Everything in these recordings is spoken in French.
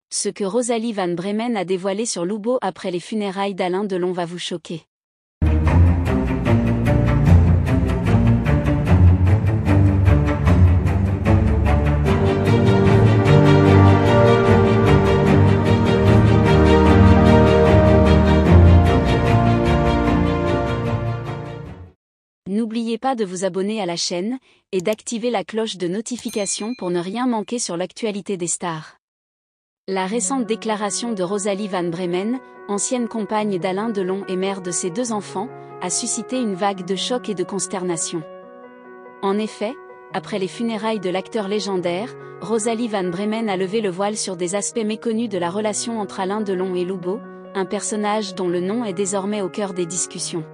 Ce que Rosalie Van Bremen a dévoilé sur Loubo après les funérailles d'Alain Delon va vous choquer. N'oubliez pas de vous abonner à la chaîne et d'activer la cloche de notification pour ne rien manquer sur l'actualité des stars. La récente déclaration de Rosalie Van Bremen, ancienne compagne d'Alain Delon et mère de ses 2 enfants, a suscité une vague de choc et de consternation. En effet, après les funérailles de l'acteur légendaire, Rosalie Van Bremen a levé le voile sur des aspects méconnus de la relation entre Alain Delon et Loubo, un personnage dont le nom est désormais au cœur des discussions.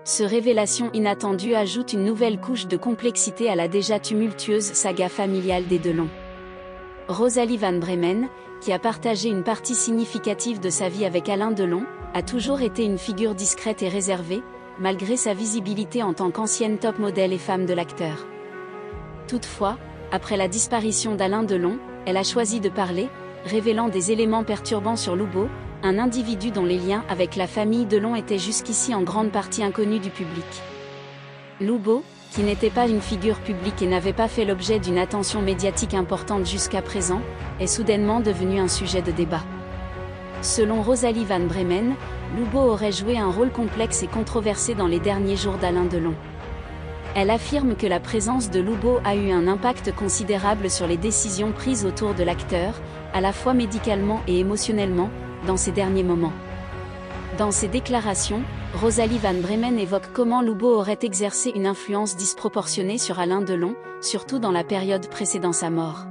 Ce révélation inattendue ajoute une nouvelle couche de complexité à la déjà tumultueuse saga familiale des Delon. Rosalie Van Bremen, qui a partagé une partie significative de sa vie avec Alain Delon, a toujours été une figure discrète et réservée, malgré sa visibilité en tant qu'ancienne top modèle et femme de l'acteur. Toutefois, après la disparition d'Alain Delon, elle a choisi de parler, révélant des éléments perturbants sur Loubo, un individu dont les liens avec la famille Delon étaient jusqu'ici en grande partie inconnus du public. Loubo, qui n'était pas une figure publique et n'avait pas fait l'objet d'une attention médiatique importante jusqu'à présent, est soudainement devenu un sujet de débat. Selon Rosalie Van Bremen, Loubo aurait joué un rôle complexe et controversé dans les derniers jours d'Alain Delon. Elle affirme que la présence de Loubo a eu un impact considérable sur les décisions prises autour de l'acteur, à la fois médicalement et émotionnellement, dans ces derniers moments. Dans ses déclarations, Rosalie Van Bremen évoque comment Loubo aurait exercé une influence disproportionnée sur Alain Delon, surtout dans la période précédant sa mort.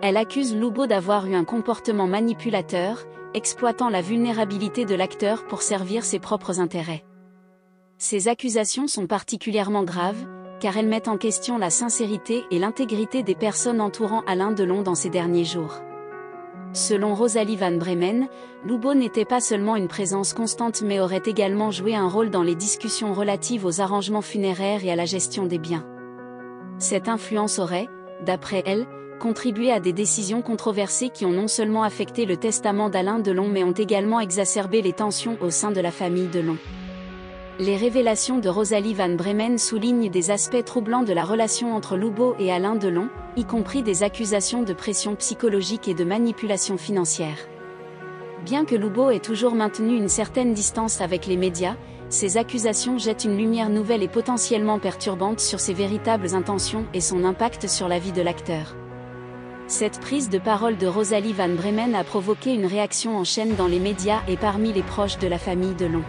Elle accuse Loubo d'avoir eu un comportement manipulateur, exploitant la vulnérabilité de l'acteur pour servir ses propres intérêts. Ces accusations sont particulièrement graves, car elles mettent en question la sincérité et l'intégrité des personnes entourant Alain Delon dans ces derniers jours. Selon Rosalie Van Bremen, Loubo n'était pas seulement une présence constante mais aurait également joué un rôle dans les discussions relatives aux arrangements funéraires et à la gestion des biens. Cette influence aurait, d'après elle, contribué à des décisions controversées qui ont non seulement affecté le testament d'Alain Delon mais ont également exacerbé les tensions au sein de la famille Delon. Les révélations de Rosalie Van Bremen soulignent des aspects troublants de la relation entre Loubo et Alain Delon, y compris des accusations de pression psychologique et de manipulation financière. Bien que Loubo ait toujours maintenu une certaine distance avec les médias, ces accusations jettent une lumière nouvelle et potentiellement perturbante sur ses véritables intentions et son impact sur la vie de l'acteur. Cette prise de parole de Rosalie Van Bremen a provoqué une réaction en chaîne dans les médias et parmi les proches de la famille Delon.